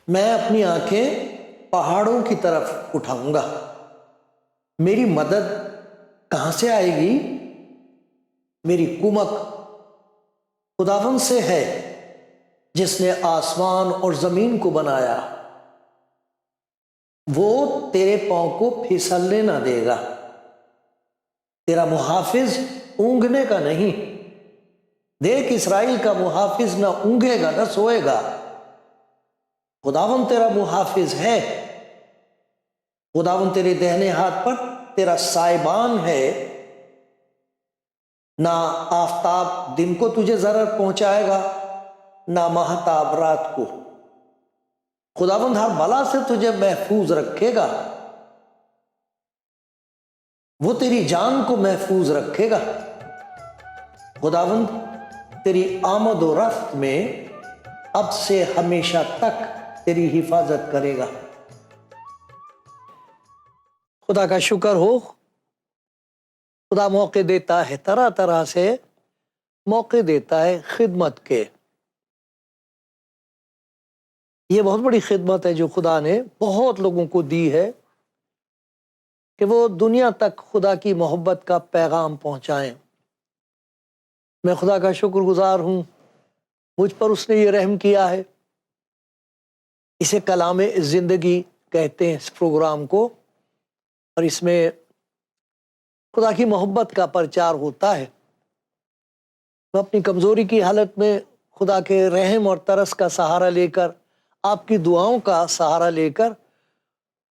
میں اپنی آنکھیں پہاڑوں کی طرف اٹھاؤں گا، میری مدد کہاں سے آئے گی؟ میری کمک خداوند سے ہے جس نے آسمان اور زمین کو بنایا۔ وہ تیرے پاؤں کو پھسلنے نہ دے گا، تیرا محافظ اونگنے کا نہیں۔ دیکھ، اسرائیل کا محافظ نہ اونگے گا نہ سوئے گا۔ خداوند تیرا محافظ ہے، خداوند تیرے دہنے ہاتھ پر تیرا سائبان ہے۔ نہ آفتاب دن کو تجھے ضرر پہنچائے گا، نہ ماہتاب رات کو۔ خداوند ہر بلا سے تجھے محفوظ رکھے گا، وہ تیری جان کو محفوظ رکھے گا۔ خداوند تیری آمد و رفت میں اب سے ہمیشہ تک تیری حفاظت کرے گا۔ خدا کا شکر ہو، خدا موقع دیتا ہے، طرح طرح سے موقع دیتا ہے خدمت کے۔ یہ بہت بڑی خدمت ہے جو خدا نے بہت لوگوں کو دی ہے کہ وہ دنیا تک خدا کی محبت کا پیغام پہنچائیں۔ میں خدا کا شکر گزار ہوں، مجھ پر اس نے یہ رحم کیا ہے۔ اسے کلام زندگی کہتے ہیں اس پروگرام کو، اور اس میں خدا کی محبت کا پرچار ہوتا ہے۔ میں اپنی کمزوری کی حالت میں خدا کے رحم اور ترس کا سہارا لے کر، آپ کی دعاؤں کا سہارا لے کر،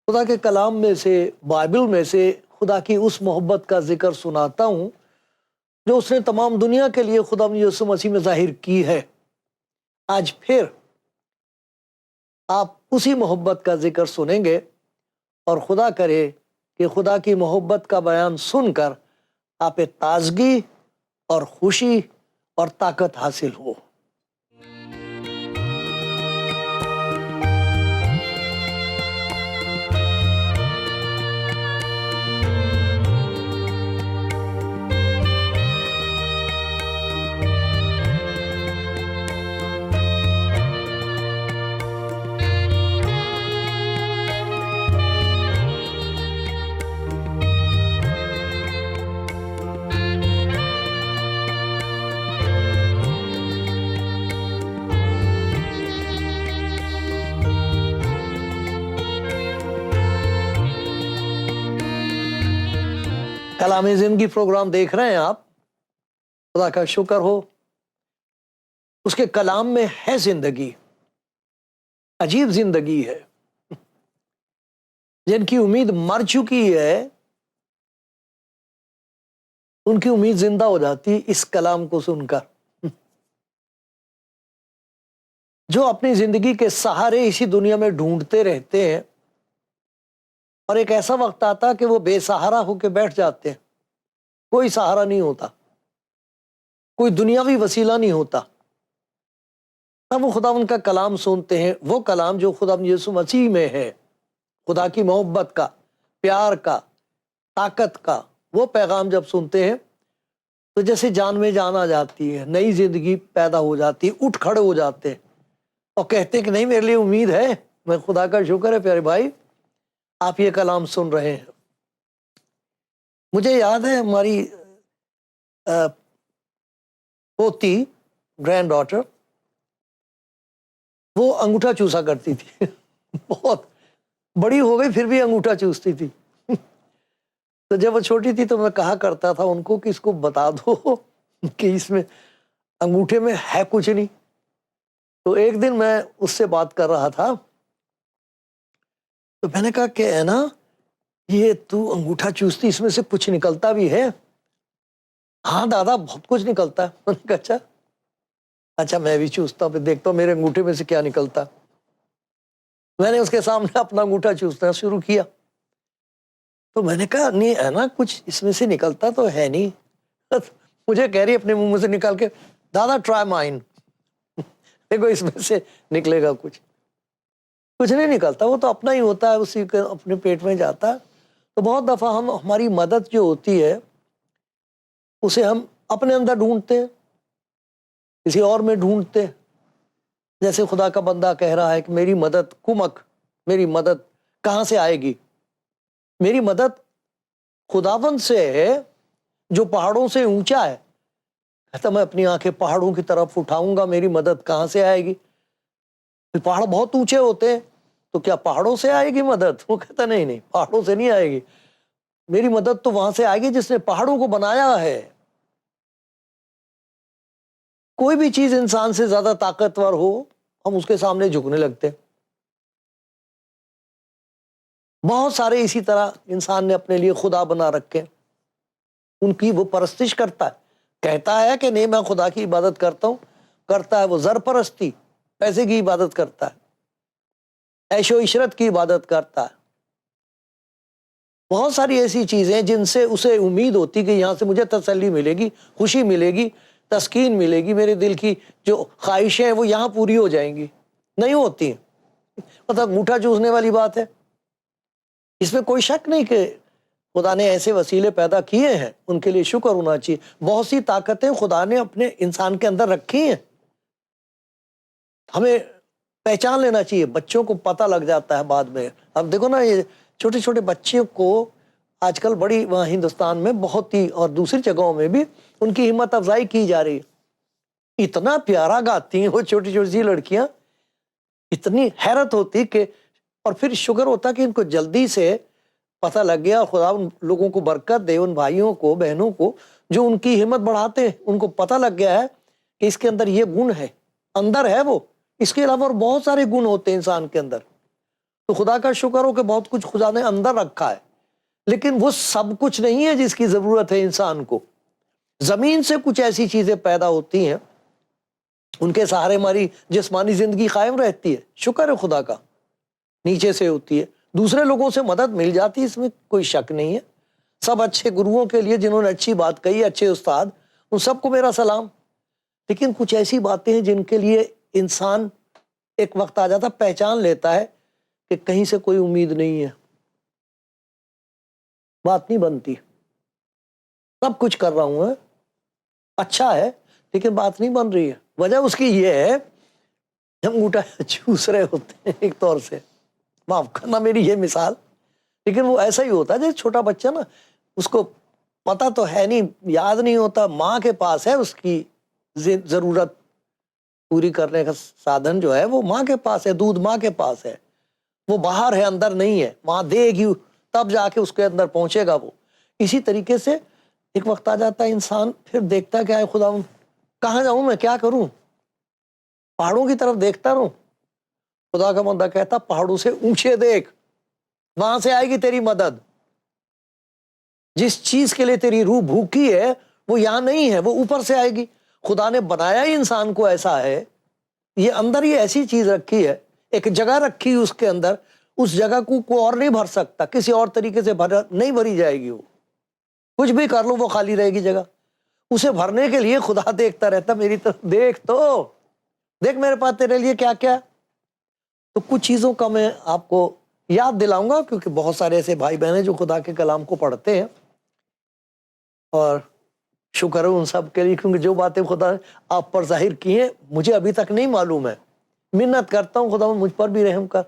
خدا کے کلام میں سے، بائبل میں سے خدا کی اس محبت کا ذکر سناتا ہوں جو اس نے تمام دنیا کے لیے خدا یسوع مسیح میں ظاہر کی ہے۔ آج پھر آپ اسی محبت کا ذکر سنیں گے، اور خدا کرے کہ خدا کی محبت کا بیان سن کر آپ تازگی اور خوشی اور طاقت حاصل ہو۔ کلام زندگی پروگرام دیکھ رہے ہیں آپ، خدا کا شکر ہو، اس کے کلام میں ہے زندگی، عجیب زندگی ہے۔ جن کی امید مر چکی ہے ان کی امید زندہ ہو جاتی اس کلام کو سن کر۔ جو اپنی زندگی کے سہارے اسی دنیا میں ڈھونڈتے رہتے ہیں، اور ایک ایسا وقت آتا کہ وہ بے سہارا ہو کے بیٹھ جاتے ہیں، کوئی سہارا نہیں ہوتا، کوئی دنیاوی وسیلہ نہیں ہوتا، تب وہ خدا ان کا کلام سنتے ہیں، وہ کلام جو خدا یسوع مسیح میں ہے، خدا کی محبت کا، پیار کا، طاقت کا۔ وہ پیغام جب سنتے ہیں تو جیسے جان میں جان آ جاتی ہے، نئی زندگی پیدا ہو جاتی ہے، اٹھ کھڑے ہو جاتے ہیں اور کہتے ہیں کہ نہیں، میرے لیے امید ہے۔ میں خدا کا شکر ہے پیارے بھائی، آپ یہ کلام سن رہے ہیں۔ مجھے یاد ہے ہماری پوتی، گرینڈ ڈاٹر، وہ انگوٹھا چوسا کرتی تھی۔ بہت بڑی ہو گئی پھر بھی انگوٹھا چوستی تھی۔ تو جب وہ چھوٹی تھی تو میں کہا کرتا تھا ان کو کہ اس کو بتا دو کہ اس میں انگوٹھے میں ہے کچھ نہیں۔ تو ایک دن میں اس سے بات کر رہا تھا، تو میں نے کہا کہ ہے نا، یہ تو انگوٹھا چوستی، اس میں سے کچھ نکلتا بھی ہے؟ ہاں دادا، بہت کچھ نکلتا ہے۔ میں نے کہا اچھا میں بھی چوستا ہوں، پھر دیکھتا ہوں میرے انگوٹھے میں سے کیا نکلتا۔ میں نے اس کے سامنے اپنا انگوٹھا چوسنا شروع کیا، تو میں نے کہا نہیں ہے نا، کچھ اس میں سے نکلتا تو ہے نہیں۔ مجھے کہہ رہی اپنے منہ میں سے نکال کے، دادا ٹرائی مائن، دیکھو اس میں سے نکلے گا کچھ نہیں نکلتا، وہ تو اپنا ہی ہوتا ہے، اسی کے اپنے پیٹ میں جاتا ہے۔ تو بہت دفعہ ہماری مدد جو ہوتی ہے اسے ہم اپنے اندر ڈھونڈتے ہیں، کسی اور میں ڈھونڈتے ہیں۔ جیسے خدا کا بندہ کہہ رہا ہے کہ میری مدد کمک، میری مدد کہاں سے آئے گی؟ میری مدد خداوند سے ہے جو پہاڑوں سے اونچا ہے۔ کہتا میں اپنی آنکھیں پہاڑوں کی طرف اٹھاؤں گا، میری مدد کہاں سے آئے گی؟ پہاڑ بہت اونچے ہوتے ہیں، تو کیا پہاڑوں سے آئے گی مدد؟ وہ کہتا نہیں، پہاڑوں سے نہیں آئے گی، میری مدد تو وہاں سے آئے گی جس نے پہاڑوں کو بنایا ہے۔ کوئی بھی چیز انسان سے زیادہ طاقتور ہو، ہم اس کے سامنے جھکنے لگتے ہیں۔ بہت سارے اسی طرح انسان نے اپنے لیے خدا بنا رکھے، ان کی وہ پرستش کرتا ہے، کہتا ہے کہ نہیں میں خدا کی عبادت کرتا ہوں، کرتا ہے وہ زر پرستی، پیسے کی عبادت کرتا ہے، عیش و عشرت کی عبادت کرتا ہے۔ بہت ساری ایسی چیزیں جن سے اسے امید ہوتی کہ یہاں سے مجھے تسلی ملے گی، خوشی ملے گی، تسکین ملے گی، میرے دل کی جو خواہشیں ہیں وہ یہاں پوری ہو جائیں گی، نہیں ہوتی ہیں۔ مطلب انگوٹھا چوسنے والی بات ہے، اس میں کوئی شک نہیں کہ خدا نے ایسے وسیلے پیدا کیے ہیں، ان کے لیے شکر ہونا چاہیے۔ بہت سی طاقتیں خدا نے اپنے انسان کے اندر رکھی ہیں، ہمیں پہچان لینا چاہیے۔ بچوں کو پتہ لگ جاتا ہے بعد میں۔ اب دیکھو نا، یہ چھوٹے چھوٹے بچے کو آج کل بڑی وہاں ہندوستان میں بہت ہی اور دوسری جگہوں میں بھی ان کی ہمت افزائی کی جا رہی ہے۔ اتنا پیارا گاتی ہیں وہ چھوٹی چھوٹی سی لڑکیاں، اتنی حیرت ہوتی کہ، اور پھر شکر ہوتا کہ ان کو جلدی سے پتہ لگ گیا۔ خدا ان لوگوں کو برکت دے، ان بھائیوں کو بہنوں کو جو ان کی ہمت بڑھاتے ہیں، ان کو پتہ لگ گیا ہے کہ اس کے اندر یہ گن ہے، اندر ہے وہ۔ اس کے علاوہ اور بہت سارے گن ہوتے ہیں انسان کے اندر، تو خدا کا شکر ہو کہ بہت کچھ خدا نے اندر رکھا ہے، لیکن وہ سب کچھ نہیں ہے جس کی ضرورت ہے انسان کو۔ زمین سے کچھ ایسی چیزیں پیدا ہوتی ہیں، ان کے سہارے ہماری جسمانی زندگی قائم رہتی ہے، شکر ہے خدا کا۔ نیچے سے ہوتی ہے، دوسرے لوگوں سے مدد مل جاتی ہے، اس میں کوئی شک نہیں ہے۔ سب اچھے گروؤں کے لیے جنہوں نے اچھی بات کہی، اچھے استاد، ان سب کو میرا سلام۔ لیکن کچھ ایسی باتیں ہیں جن کے لیے انسان ایک وقت آ جاتا، پہچان لیتا ہے کہ کہیں سے کوئی امید نہیں ہے، بات نہیں بنتی، سب کچھ کر رہا ہوں، اچھا ہے، لیکن بات نہیں بن رہی ہے۔ وجہ اس کی یہ ہے، ہم انگوٹھا چوس رہے ہوتے ہیں ایک طور سے، معاف کرنا میری یہ مثال، لیکن وہ ایسا ہی ہوتا ہے جیسے چھوٹا بچہ نا، اس کو پتہ تو ہے نہیں، یاد نہیں ہوتا، ماں کے پاس ہے، اس کی ضرورت پوری کرنے کا سادھن جو ہے وہ ماں کے پاس ہے، دودھ ماں کے پاس ہے، وہ باہر ہے، اندر نہیں ہے، ماں دے گی تب جا کے اس کے اندر پہنچے گا وہ۔ اسی طریقے سے ایک وقت آ جاتا ہے انسان پھر دیکھتا ہے کہ آئے خدا، کہاں جاؤں میں، کیا کروں؟ پہاڑوں کی طرف دیکھتا رہوں؟ خدا کا بندہ کہتا پہاڑوں سے اونچے دیکھ، وہاں سے آئے گی تیری مدد۔ جس چیز کے لیے تیری روح بھوکی ہے وہ یہاں نہیں ہے، وہ اوپر سے آئے گی۔ خدا نے بنایا ہی انسان کو ایسا ہے، یہ اندر ہی ایسی چیز رکھی ہے، ایک جگہ رکھی اس کے اندر، اس جگہ کو کوئی اور نہیں بھر سکتا، کسی اور طریقے سے نہیں بھری جائے گی، وہ کچھ بھی کر لو وہ خالی رہے گی جگہ۔ اسے بھرنے کے لیے خدا دیکھتا رہتا، میری طرف دیکھ تو دیکھ میرے پاس تیرے لیے کیا کیا۔ تو کچھ چیزوں کا میں آپ کو یاد دلاؤں گا، کیونکہ بہت سارے ایسے بھائی بہن ہیں جو خدا کے کلام کو پڑھتے ہیں، اور شکر ہے ان سب کے لیے، کیونکہ جو باتیں خدا نے آپ پر ظاہر کی ہیں مجھے ابھی تک نہیں معلوم ہے۔ منت کرتا ہوں خدا مجھ پر بھی رحم کر،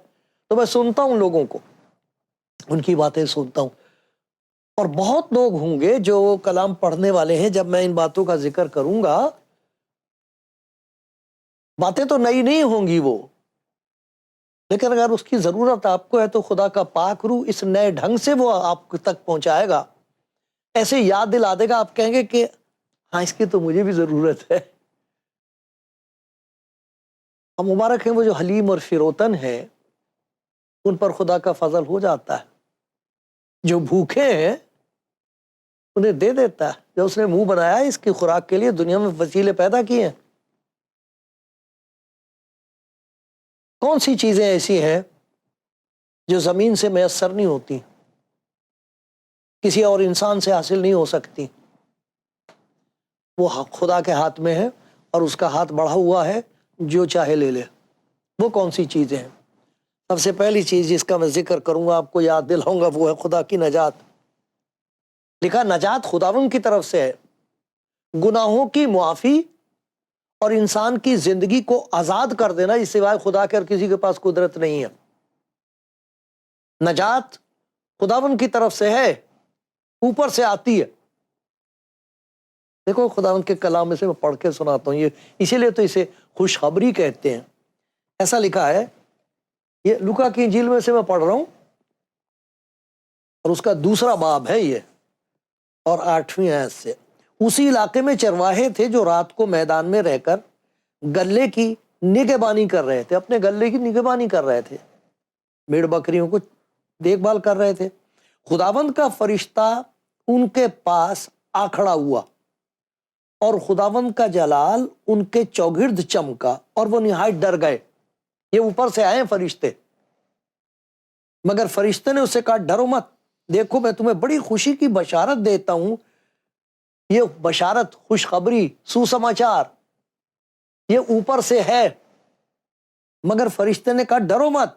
تو میں سنتا ہوں لوگوں کو، ان کی باتیں سنتا ہوں، اور بہت لوگ ہوں گے جو کلام پڑھنے والے ہیں، جب میں ان باتوں کا ذکر کروں گا باتیں تو نئی نہیں ہوں گی وہ، لیکن اگر اس کی ضرورت آپ کو ہے تو خدا کا پاک روح اس نئے ڈھنگ سے وہ آپ تک پہنچائے گا، ایسے یاد دلا دے گا، آپ کہیں گے کہ ہاں اس کی تو مجھے بھی ضرورت ہے۔ اب مبارک ہیں وہ جو حلیم اور فروتن ہے، ان پر خدا کا فضل ہو جاتا ہے۔ جو بھوکے ہیں انہیں دے دیتا ہے، جو اس نے منہ بنایا ہے اس کی خوراک کے لیے، دنیا میں وسیلے پیدا کیے ہیں۔ کون سی چیزیں ایسی ہیں جو زمین سے میسر نہیں ہوتی، کسی اور انسان سے حاصل نہیں ہو سکتی، وہ خدا کے ہاتھ میں ہے، اور اس کا ہاتھ بڑھا ہوا ہے، جو چاہے لے لے۔ وہ کون سی چیزیں ہیں؟ سب سے پہلی چیز جس کا میں ذکر کروں گا، آپ کو یاد دلاؤں گا، وہ ہے خدا کی نجات۔ لکھا نجات خداوند کی طرف سے ہے، گناہوں کی معافی اور انسان کی زندگی کو آزاد کر دینا، اس سوائے خدا کے اور کسی کے پاس قدرت نہیں ہے۔ نجات خداوند کی طرف سے ہے، اوپر سے آتی ہے۔ دیکھو خداوند کے کلام میں سے میں پڑھ کے سناتا ہوں، یہ اسی لیے تو اسے خوشخبری کہتے ہیں۔ ایسا لکھا ہے، یہ لوکا کی انجیل میں سے میں پڑھ رہا ہوں، اور اس کا دوسرا باب ہے یہ، اور 8ویں آیت سے۔ اسی علاقے میں چرواہے تھے جو رات کو میدان میں رہ کر گلے کی نگہبانی کر رہے تھے، اپنے گلے کی نگہبانی کر رہے تھے، بھیڑ بکریوں کو دیکھ بھال کر رہے تھے۔ خداوند کا فرشتہ ان کے پاس آ کھڑا ہوا، اور خداوند کا جلال ان کے چوگرد چمکا، اور وہ نہایت ڈر گئے۔ یہ اوپر سے آئے ہیں فرشتے، مگر فرشتے نے اس سے کہا ڈرو مت، دیکھو میں تمہیں بڑی خوشی کی بشارت دیتا ہوں۔ یہ بشارت، خوشخبری، سوسماچار، یہ اوپر سے ہے، مگر فرشتے نے کہا ڈرو مت،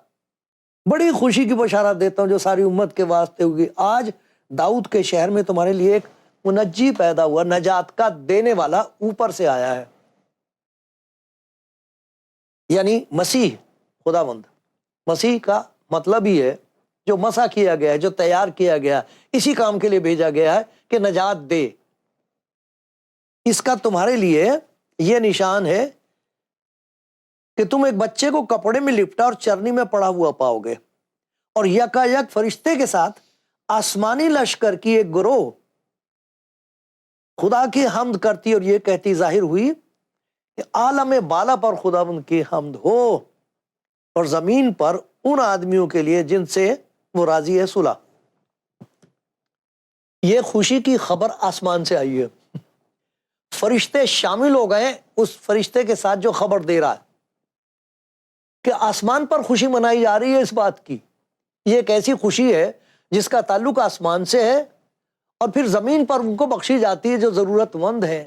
بڑی خوشی کی بشارت دیتا ہوں جو ساری امت کے واسطے ہوگی۔ آج داؤد کے شہر میں تمہارے لیے ایک منجی پیدا ہوا، نجات کا دینے والا اوپر سے آیا ہے، یعنی مسیح خداوند۔ مسیح کا مطلب ہی ہے جو مسح کیا گیا ہے، جو تیار کیا گیا، اسی کام کے لیے بھیجا گیا ہے کہ نجات دے۔ اس کا تمہارے لیے یہ نشان ہے کہ تم ایک بچے کو کپڑے میں لپٹا اور چرنی میں پڑا ہوا پاؤ گے، اور یکا یک فرشتے کے ساتھ آسمانی لشکر کی ایک گروہ خدا کی حمد کرتی اور یہ کہتی ظاہر ہوئی کہ عالم بالا پر خداوند کی حمد ہو، اور زمین پر ان آدمیوں کے لیے جن سے وہ راضی ہے صلح۔ یہ خوشی کی خبر آسمان سے آئی ہے، فرشتے شامل ہو گئے اس فرشتے کے ساتھ جو خبر دے رہا ہے کہ آسمان پر خوشی منائی جا رہی ہے اس بات کی۔ یہ ایک ایسی خوشی ہے جس کا تعلق آسمان سے ہے، اور پھر زمین پر ان کو بخشی جاتی ہے جو ضرورت مند ہیں۔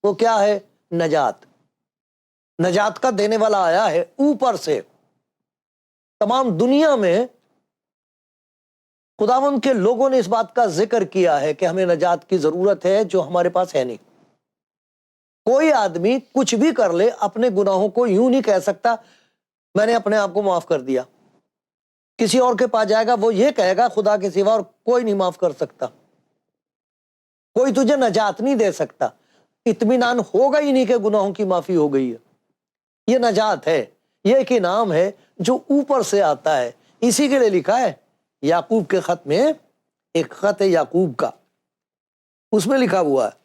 وہ کیا ہے؟ نجات۔ نجات کا دینے والا آیا ہے اوپر سے۔ تمام دنیا میں خداوند کے لوگوں نے اس بات کا ذکر کیا ہے کہ ہمیں نجات کی ضرورت ہے، جو ہمارے پاس ہے نہیں۔ کوئی آدمی کچھ بھی کر لے، اپنے گناہوں کو یوں نہیں کہہ سکتا میں نے اپنے آپ کو معاف کر دیا۔ کسی اور کے پاس جائے گا، وہ یہ کہے گا خدا کے سوا اور کوئی نہیں معاف کر سکتا، کوئی تجھے نجات نہیں دے سکتا۔ اطمینان ہوگا ہی نہیں کہ گناہوں کی معافی ہو گئی ہے۔ یہ نجات ہے، یہ ایک انعام ہے جو اوپر سے آتا ہے۔ اسی کے لیے لکھا ہے یعقوب کے خط میں، ایک خط ہے یعقوب کا، اس میں لکھا ہوا ہے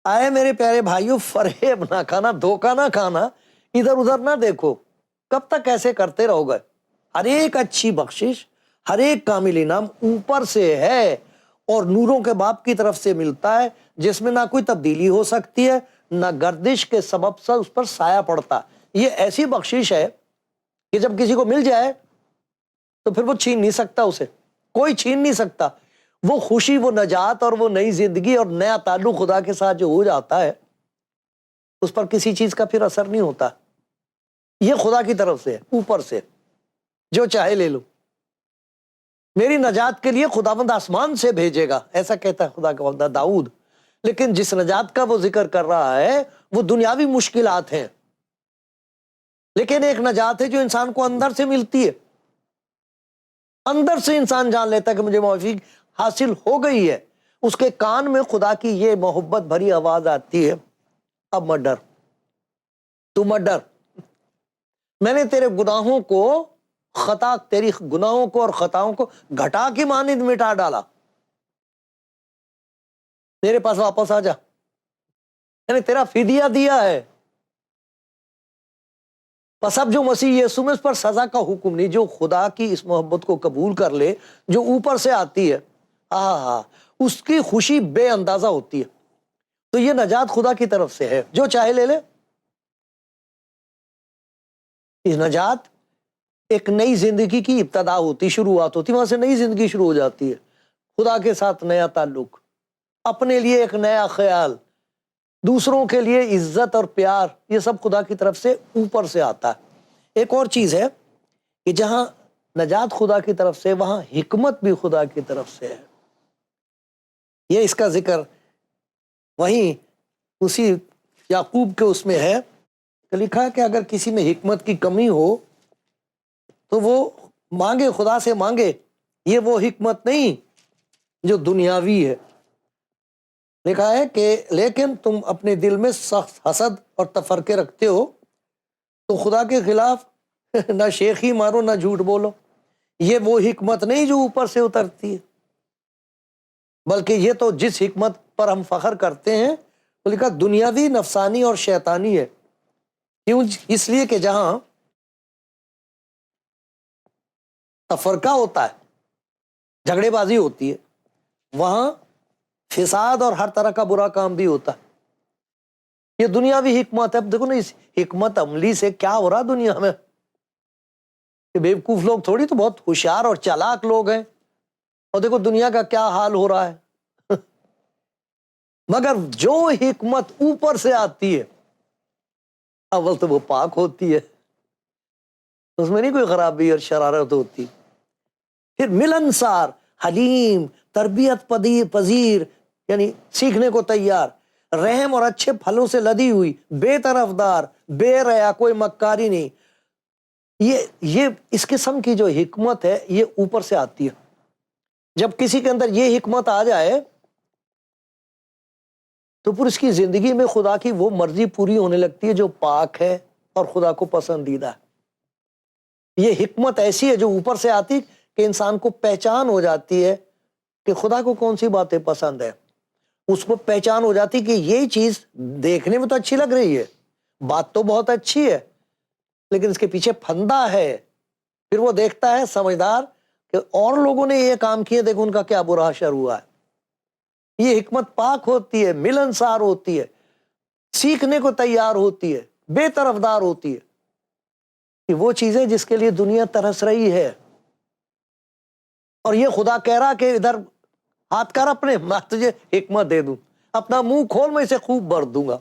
آئے میرے پیارے بھائیو، فریب نہ کھانا، دھوکہ نہ کھانا، ادھر ادھر نہ دیکھو، کب تک ایسے کرتے رہو گے؟ ہر ایک اچھی بخشش، ہر ایک کامل انعام اوپر سے ہے، اور نوروں کے باپ کی طرف سے ملتا ہے، جس میں نہ کوئی تبدیلی ہو سکتی ہے، نہ گردش کے سبب سے اس پر سایہ پڑتا۔ یہ ایسی بخشش ہے کہ جب کسی کو مل جائے تو پھر وہ چھین نہیں سکتا، اسے کوئی چھین نہیں سکتا۔ وہ خوشی، وہ نجات، اور وہ نئی زندگی اور نیا تعلق خدا کے ساتھ جو ہو جاتا ہے، اس پر کسی چیز کا پھر اثر نہیں ہوتا۔ یہ خدا کی طرف سے، اوپر سے، جو چاہے لے لو۔ میری نجات کے لیے خداوند آسمان سے بھیجے گا، ایسا کہتا ہے خدا کا بندہ داؤد۔ لیکن جس نجات کا وہ ذکر کر رہا ہے وہ دنیاوی مشکلات ہیں، لیکن ایک نجات ہے جو انسان کو اندر سے ملتی ہے۔ اندر سے انسان جان لیتا ہے کہ مجھے معافی حاصل ہو گئی ہے۔ اس کے کان میں خدا کی یہ محبت بھری آواز آتی ہے، اب مت ڈر، تو مت ڈر، میں نے تیرے گناہوں کو، تیری گناہوں کو اور خطاؤں کو گھٹا کی مانند مٹا ڈالا، میرے پاس واپس آ جا، میں نے تیرا فدیہ دیا ہے۔ بس اب جو مسیح یسوع میں اس پر سزا کا حکم نہیں، جو خدا کی اس محبت کو قبول کر لے جو اوپر سے آتی ہے، اس کی خوشی بے اندازہ ہوتی ہے۔ تو یہ نجات خدا کی طرف سے ہے، جو چاہے لے لے۔ یہ نجات ایک نئی زندگی کی ابتدا ہوتی، شروعات ہوتی، وہاں سے نئی زندگی شروع ہو جاتی ہے، خدا کے ساتھ نیا تعلق، اپنے لیے ایک نیا خیال، دوسروں کے لیے عزت اور پیار، یہ سب خدا کی طرف سے اوپر سے آتا ہے۔ ایک اور چیز ہے کہ جہاں نجات خدا کی طرف سے، وہاں حکمت بھی خدا کی طرف سے ہے۔ یہ اس کا ذکر وہیں اسی یعقوب کے اس میں ہے کہ لکھا ہے کہ اگر کسی میں حکمت کی کمی ہو تو وہ مانگے، خدا سے مانگے۔ یہ وہ حکمت نہیں جو دنیاوی ہے۔ لکھا ہے کہ لیکن تم اپنے دل میں سخت حسد اور تفرقے رکھتے ہو تو خدا کے خلاف نہ شیخی مارو نہ جھوٹ بولو۔ یہ وہ حکمت نہیں جو اوپر سے اترتی ہے، بلکہ یہ تو جس حکمت پر ہم فخر کرتے ہیں وہ لکھا دنیاوی، نفسانی اور شیطانی ہے۔ کیوں؟ اس لیے کہ جہاں تفرقہ ہوتا ہے، جھگڑے بازی ہوتی ہے، وہاں فساد اور ہر طرح کا برا کام بھی ہوتا ہے۔ یہ دنیاوی حکمت ہے۔ اب دیکھو نا، اس حکمت عملی سے کیا ہو رہا دنیا میں، کہ بیوقوف لوگ تھوڑی، تو بہت ہوشیار اور چالاک لوگ ہیں، اور دیکھو دنیا کا کیا حال ہو رہا ہے۔ مگر جو حکمت اوپر سے آتی ہے، اول تو وہ پاک ہوتی ہے، اس میں نہیں کوئی خرابی اور شرارت ہوتی۔ پھر ملنسار، حلیم، تربیت پذیر، یعنی سیکھنے کو تیار، رحم اور اچھے پھلوں سے لدی ہوئی، بے طرفدار، بے ریا، کوئی مکاری نہیں۔ یہ اس قسم کی جو حکمت ہے یہ اوپر سے آتی ہے۔ جب کسی کے اندر یہ حکمت آ جائے تو پھر اس کی زندگی میں خدا کی وہ مرضی پوری ہونے لگتی ہے جو پاک ہے اور خدا کو پسندیدہ ہے۔ یہ حکمت ایسی ہے جو اوپر سے آتی کہ انسان کو پہچان ہو جاتی ہے کہ خدا کو کون سی باتیں پسند ہے۔ اس کو پہچان ہو جاتی کہ یہ چیز دیکھنے میں تو اچھی لگ رہی ہے، بات تو بہت اچھی ہے، لیکن اس کے پیچھے پھندا ہے۔ پھر وہ دیکھتا ہے سمجھدار کہ اور لوگوں نے یہ کام کیے، دیکھو ان کا کیا برا اثر ہوا ہے۔ یہ حکمت پاک ہوتی ہے، ملنسار ہوتی ہے، سیکھنے کو تیار ہوتی ہے، بے طرفدار ہوتی ہے، کہ وہ چیزیں جس کے لیے دنیا ترس رہی ہے۔ اور یہ خدا کہہ رہا کہ ادھر ہاتھ کر اپنے، میں تجھے حکمت دے دوں، اپنا منہ کھول، میں اسے خوب بھر دوں گا،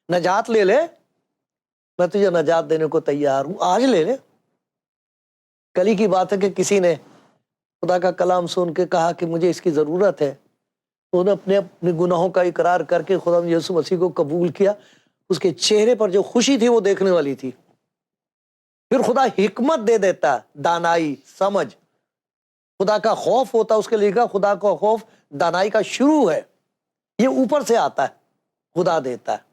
نجات لے لے، میں تجھے نجات دینے کو تیار ہوں، آج لے لے۔ کل ہی کی بات ہے کہ کسی نے خدا کا کلام سن کے کہا کہ مجھے اس کی ضرورت ہے، انہوں نے اپنے گناہوں کا اقرار کر کے خدا یسوع مسیح کو قبول کیا۔ اس کے چہرے پر جو خوشی تھی وہ دیکھنے والی تھی۔ پھر خدا حکمت دے دیتا، دانائی، سمجھ، خدا کا خوف ہوتا اس کے لیے، کہا خدا کا خوف دانائی کا شروع ہے۔ یہ اوپر سے آتا ہے، خدا دیتا ہے۔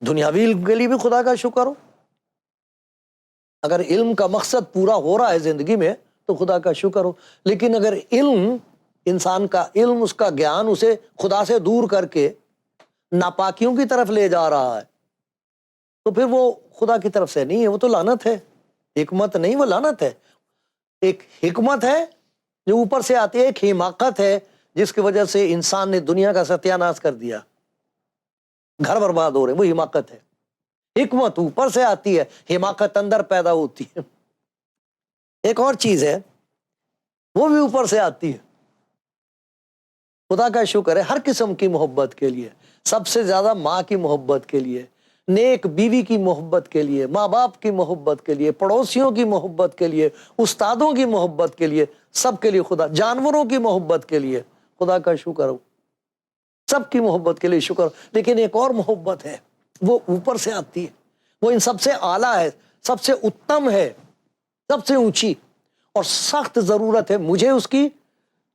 دنیاوی علم کے لیے بھی خدا کا شکر ہو، اگر علم کا مقصد پورا ہو رہا ہے زندگی میں تو خدا کا شکر ہو۔ لیکن اگر علم، انسان کا علم، اس کا گیان اسے خدا سے دور کر کے ناپاکیوں کی طرف لے جا رہا ہے تو پھر وہ خدا کی طرف سے نہیں ہے، وہ تو لعنت ہے۔ حکمت نہیں، وہ لعنت ہے۔ ایک حکمت ہے جو اوپر سے آتی ہے، ایک حماقت ہے جس کی وجہ سے انسان نے دنیا کا ستیاناش کر دیا، گھر برباد ہو رہے، وہ حماقت ہے۔ حکمت اوپر سے آتی ہے، حماقت اندر پیدا ہوتی ہے۔ ایک اور چیز ہے، وہ بھی اوپر سے آتی ہے۔ خدا کا شکر ہے ہر قسم کی محبت کے لیے، سب سے زیادہ ماں کی محبت کے لیے، نیک بیوی کی محبت کے لیے، ماں باپ کی محبت کے لیے، پڑوسیوں کی محبت کے لیے، استادوں کی محبت کے لیے، سب کے لیے خدا، جانوروں کی محبت کے لیے خدا کا شکر ہو، سب کی محبت کے لیے شکر۔ لیکن ایک اور محبت ہے، وہ اوپر سے آتی ہے، وہ ان سب سے اعلیٰ ہے، سب سے اتم ہے، سب سے اونچی، اور سخت ضرورت ہے مجھے اس کی،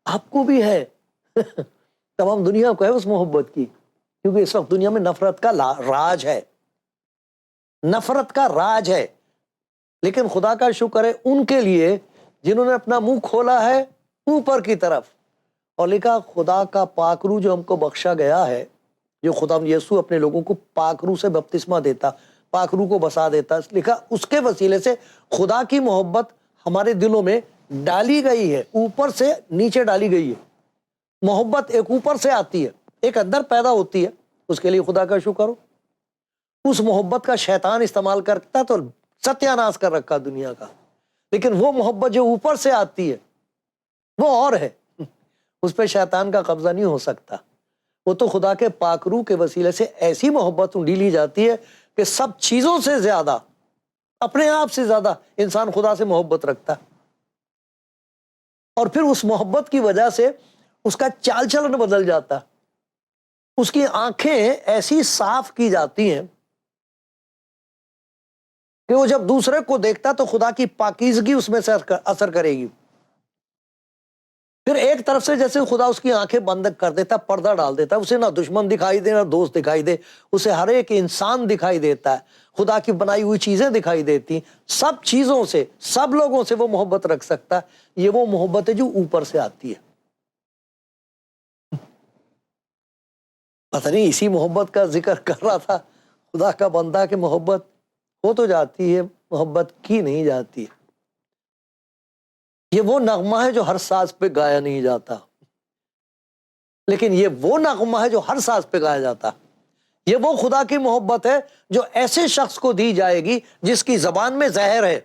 آپ کو بھی ہے، تمام دنیا کو ہے اس محبت کی، کیونکہ اس وقت دنیا میں نفرت کا راج ہے، نفرت کا راج ہے۔ لیکن خدا کا شکر ہے ان کے لیے جنہوں نے اپنا منہ کھولا ہے اوپر کی طرف، اور لکھا خدا کا پاک روح جو ہم کو بخشا گیا ہے، جو خدا یسوع اپنے لوگوں کو پاک روح سے بپتسمہ دیتا، پاک روح کو بسا دیتا، لکھا اس کے وسیلے سے خدا کی محبت ہمارے دلوں میں ڈالی گئی ہے، اوپر سے نیچے ڈالی گئی ہے۔ محبت ایک اوپر سے آتی ہے، ایک اندر پیدا ہوتی ہے، اس کے لیے خدا کا شکر ہو۔ اس محبت کا شیطان استعمال کرتا تو ستیاناش کر رکھا دنیا کا، لیکن وہ محبت جو اوپر سے آتی ہے وہ اور ہے، اس پہ شیطان کا قبضہ نہیں ہو سکتا۔ وہ تو خدا کے پاک روح کے وسیلے سے ایسی محبت ڈیلی جاتی ہے کہ سب چیزوں سے زیادہ، اپنے آپ سے زیادہ انسان خدا سے محبت رکھتا ہے، اور پھر اس محبت کی وجہ سے اس کا چال چلن بدل جاتا ہے، اس کی آنکھیں ایسی صاف کی جاتی ہیں کہ وہ جب دوسرے کو دیکھتا تو خدا کی پاکیزگی اس میں سے اثر کرے گی۔ پھر ایک طرف سے جیسے خدا اس کی آنکھیں بند کر دیتا، پردہ ڈال دیتا، اسے نہ دشمن دکھائی دے نہ دوست دکھائی دے، اسے ہر ایک انسان دکھائی دیتا ہے، خدا کی بنائی ہوئی چیزیں دکھائی دیتی، سب چیزوں سے، سب لوگوں سے وہ محبت رکھ سکتا ہے۔ یہ وہ محبت ہے جو اوپر سے آتی ہے۔ پتہ نہیں اسی محبت کا ذکر کر رہا تھا خدا کا بندہ کہ محبت ہو تو جاتی ہے، محبت کی نہیں جاتی ہے۔ یہ وہ نغمہ ہے جو ہر ساز پہ گایا نہیں جاتا، لیکن یہ وہ نغمہ ہے جو ہر ساز پہ گایا جاتا۔ یہ وہ خدا کی محبت ہے جو ایسے شخص کو دی جائے گی جس کی زبان میں زہر ہے،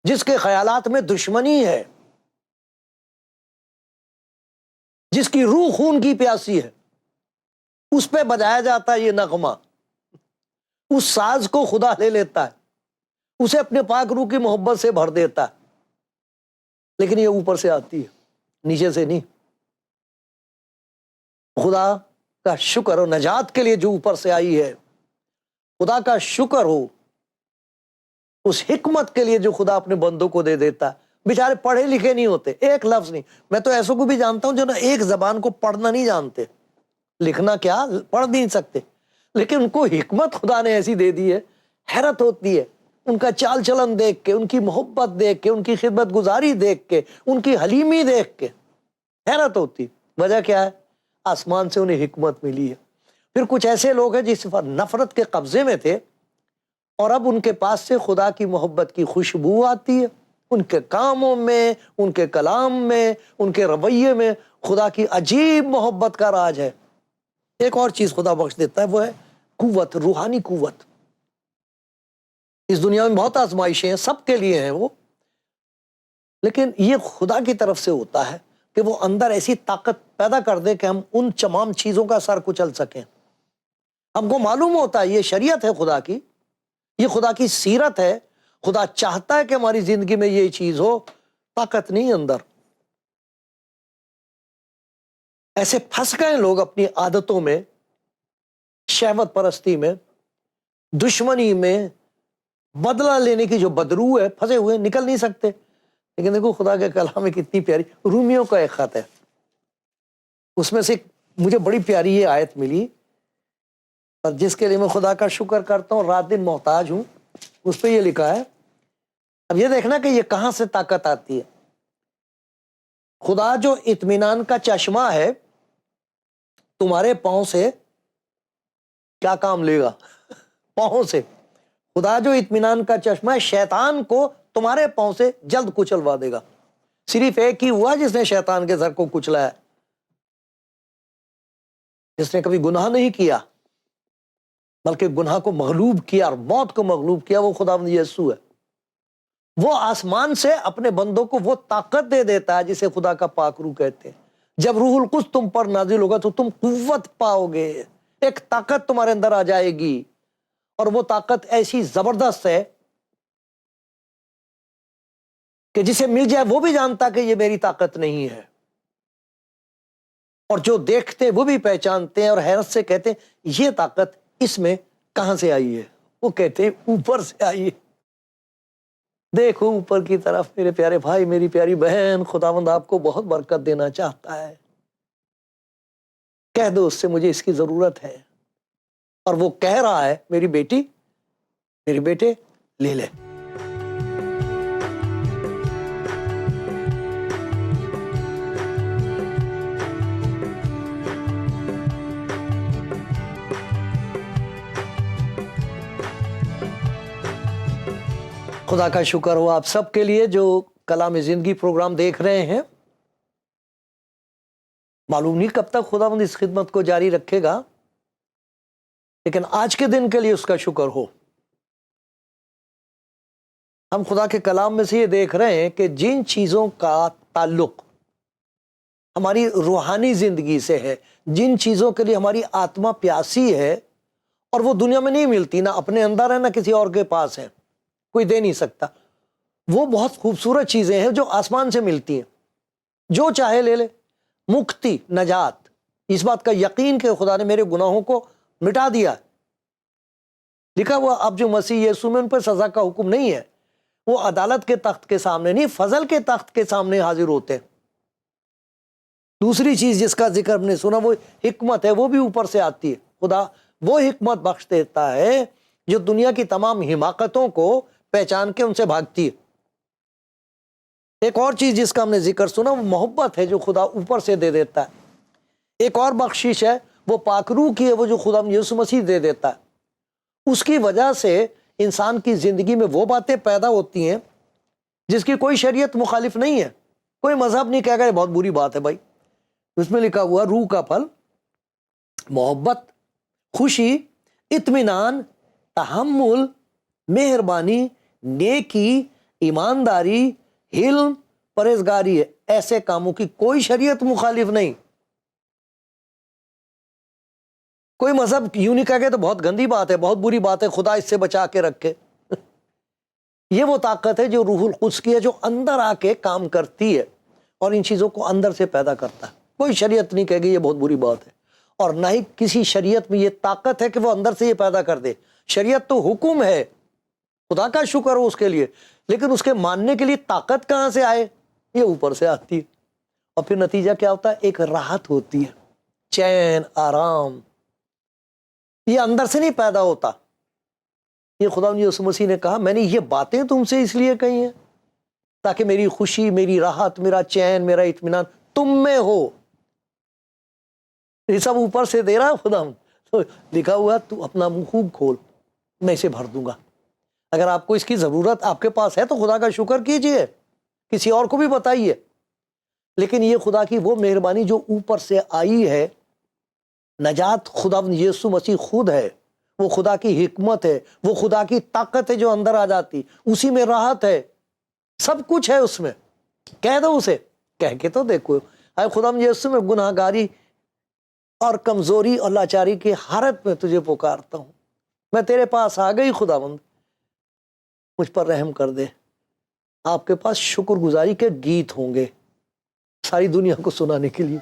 جس کے خیالات میں دشمنی ہے، جس کی روح خون کی پیاسی ہے، اس پہ بجایا جاتا ہے یہ نغمہ۔ اس ساز کو خدا لے لیتا ہے، اسے اپنے پاک روح کی محبت سے بھر دیتا ہے، لیکن یہ اوپر سے آتی ہے، نیچے سے نہیں۔ خدا کا شکر ہو نجات کے لیے جو اوپر سے آئی ہے، خدا کا شکر ہو اس حکمت کے لیے جو خدا اپنے بندوں کو دے دیتا ہے۔ بیچارے پڑھے لکھے نہیں ہوتے، ایک لفظ نہیں۔ میں تو ایسوں کو بھی جانتا ہوں جو نا ایک زبان کو پڑھنا نہیں جانتے، لکھنا کیا پڑھ نہیں سکتے، لیکن ان کو حکمت خدا نے ایسی دے دی ہے، حیرت ہوتی ہے ان کا چال چلن دیکھ کے، ان کی محبت دیکھ کے، ان کی خدمت گزاری دیکھ کے، ان کی حلیمی دیکھ کے حیرت ہوتی۔ وجہ کیا ہے؟ آسمان سے انہیں حکمت ملی ہے۔ پھر کچھ ایسے لوگ ہیں جس پر نفرت کے قبضے میں تھے، اور اب ان کے پاس سے خدا کی محبت کی خوشبو آتی ہے، ان کے کاموں میں، ان کے کلام میں، ان کے رویے میں خدا کی عجیب محبت کا راج ہے۔ ایک اور چیز خدا بخش دیتا ہے، وہ ہے قوت، روحانی قوت۔ اس دنیا میں بہت آزمائشیں ہیں، سب کے لیے ہیں وہ، لیکن یہ خدا کی طرف سے ہوتا ہے کہ وہ اندر ایسی طاقت پیدا کر دے کہ ہم ان تمام چیزوں کا سر کچل سکیں۔ ہم کو معلوم ہوتا ہے یہ شریعت ہے خدا کی، یہ خدا کی سیرت ہے، خدا چاہتا ہے کہ ہماری زندگی میں یہ چیز ہو، طاقت نہیں اندر۔ ایسے پھنس گئے لوگ اپنی عادتوں میں، شہوت پرستی میں، دشمنی میں، بدلہ لینے کی جو بدرو ہے، پھنسے ہوئے نکل نہیں سکتے۔ لیکن دیکھو خدا کے کلام میں کتنی پیاری، رومیوں کا ایک خط ہے، اس میں سے مجھے بڑی پیاری یہ آیت ملی، اور جس کے لیے میں خدا کا شکر کرتا ہوں، رات دن محتاج ہوں۔ اس پہ یہ لکھا ہے، اب یہ دیکھنا کہ یہ کہاں سے طاقت آتی ہے۔ خدا جو اطمینان کا چشمہ ہے، تمہارے پاؤں سے کیا کام لے گا؟ پاؤں سے۔ خدا جو اطمینان کا چشمہ ہے، شیطان کو تمہارے پاؤں سے جلد کچلوا دے گا۔ صرف ایک ہی ہوا جس نے شیطان کے سر کو کچلا ہے، جس نے کبھی گناہ نہیں کیا بلکہ گناہ کو مغلوب کیا اور موت کو مغلوب کیا، وہ خداوند یسوع ہے۔ وہ آسمان سے اپنے بندوں کو وہ طاقت دے دیتا ہے جسے خدا کا پاک روح کہتے ہیں۔ جب روح القدس تم پر نازل ہوگا تو تم قوت پاؤ گے، ایک طاقت تمہارے اندر آ جائے گی، اور وہ طاقت ایسی زبردست ہے کہ جسے مل جائے وہ بھی جانتا کہ یہ میری طاقت نہیں ہے، اور جو دیکھتے وہ بھی پہچانتے ہیں اور حیرت سے کہتے ہیں یہ طاقت اس میں کہاں سے آئی ہے؟ وہ کہتے ہیں اوپر سے آئی ہے۔ دیکھو اوپر کی طرف میرے پیارے بھائی، میری پیاری بہن، خداوند آپ کو بہت برکت دینا چاہتا ہے۔ کہہ دو اس سے مجھے اس کی ضرورت ہے، اور وہ کہہ رہا ہے میری بیٹی، میرے بیٹے لے لے۔ خدا کا شکر ہو آپ سب کے لیے جو کلام زندگی پروگرام دیکھ رہے ہیں۔ معلوم نہیں کب تک خداوند اس خدمت کو جاری رکھے گا، لیکن آج کے دن کے لیے اس کا شکر ہو۔ ہم خدا کے کلام میں سے یہ دیکھ رہے ہیں کہ جن چیزوں کا تعلق ہماری روحانی زندگی سے ہے، جن چیزوں کے لیے ہماری آتما پیاسی ہے اور وہ دنیا میں نہیں ملتی، نہ اپنے اندر ہے نہ کسی اور کے پاس ہے، کوئی دے نہیں سکتا، وہ بہت خوبصورت چیزیں ہیں جو آسمان سے ملتی ہیں، جو چاہے لے لے۔ مکتی، نجات، اس بات کا یقین کہ خدا نے میرے گناہوں کو مٹا دیا، لکھا ہوا اب جو مسیح یسوع میں ان پر سزا کا حکم نہیں ہے، وہ عدالت کے تخت کے سامنے نہیں، فضل کے تخت کے سامنے حاضر ہوتے ہیں۔ دوسری چیز جس کا ذکر ہم نے سنا وہ حکمت ہے، وہ بھی اوپر سے آتی ہے۔ خدا وہ حکمت بخش دیتا ہے جو دنیا کی تمام حماقتوں کو پہچان کے ان سے بھاگتی ہے۔ ایک اور چیز جس کا ہم نے ذکر سنا وہ محبت ہے جو خدا اوپر سے دے دیتا ہے۔ ایک اور بخشش ہے وہ پاک روح کی ہے، وہ جو خدا یسوع مسیح دے دیتا ہے۔ اس کی وجہ سے انسان کی زندگی میں وہ باتیں پیدا ہوتی ہیں جس کی کوئی شریعت مخالف نہیں ہے، کوئی مذہب نہیں کہے گا یہ بہت بری بات ہے بھائی۔ اس میں لکھا ہوا روح کا پھل محبت، خوشی، اطمینان، تحمل، مہربانی، نیکی، ایمانداری، حلم، پرہیزگاری ہے۔ ایسے کاموں کی کوئی شریعت مخالف نہیں۔ کوئی مذہب یوں نہیں کہہ گئے تو بہت گندی بات ہے، بہت بری بات ہے، خدا اس سے بچا کے رکھے۔ یہ وہ طاقت ہے جو روح القدس کی ہے، جو اندر آ کے کام کرتی ہے اور ان چیزوں کو اندر سے پیدا کرتا ہے۔ کوئی شریعت نہیں کہے گی یہ بہت بری بات ہے، اور نہ ہی کسی شریعت میں یہ طاقت ہے کہ وہ اندر سے یہ پیدا کر دے۔ شریعت تو حکم ہے، خدا کا شکر ہو اس کے لیے، لیکن اس کے ماننے کے لیے طاقت کہاں سے آئے؟ یہ اوپر سے آتی ہے۔ اور پھر نتیجہ کیا ہوتا ہے؟ ایک راحت ہوتی ہے، چین، آرام۔ یہ اندر سے نہیں پیدا ہوتا۔ یہ خدا یسوع مسیح نے کہا میں نے یہ باتیں تم سے اس لیے کہی ہیں تاکہ میری خوشی، میری راحت، میرا چین، میرا اطمینان تم میں ہو۔ یہ سب اوپر سے دے رہا ہے خدا۔ تو لکھا ہوا تو اپنا منہ خوب کھول، میں اسے بھر دوں گا۔ اگر آپ کو اس کی ضرورت آپ کے پاس ہے تو خدا کا شکر کیجئے، کسی اور کو بھی بتائیے۔ لیکن یہ خدا کی وہ مہربانی جو اوپر سے آئی ہے، نجات خدا یسوع مسیح خود ہے، وہ خدا کی حکمت ہے، وہ خدا کی طاقت ہے جو اندر آ جاتی، اسی میں راحت ہے، سب کچھ ہے اس میں۔ کہہ دو اسے، کہہ کے تو دیکھو، اے خدا یسوع میں گناہ گاری اور کمزوری اور لاچاری کی حالت میں تجھے پکارتا ہوں، میں تیرے پاس آ گئی، خداوند مجھ پر رحم کر دے۔ آپ کے پاس شکر گزاری کے گیت ہوں گے ساری دنیا کو سنانے کے لیے۔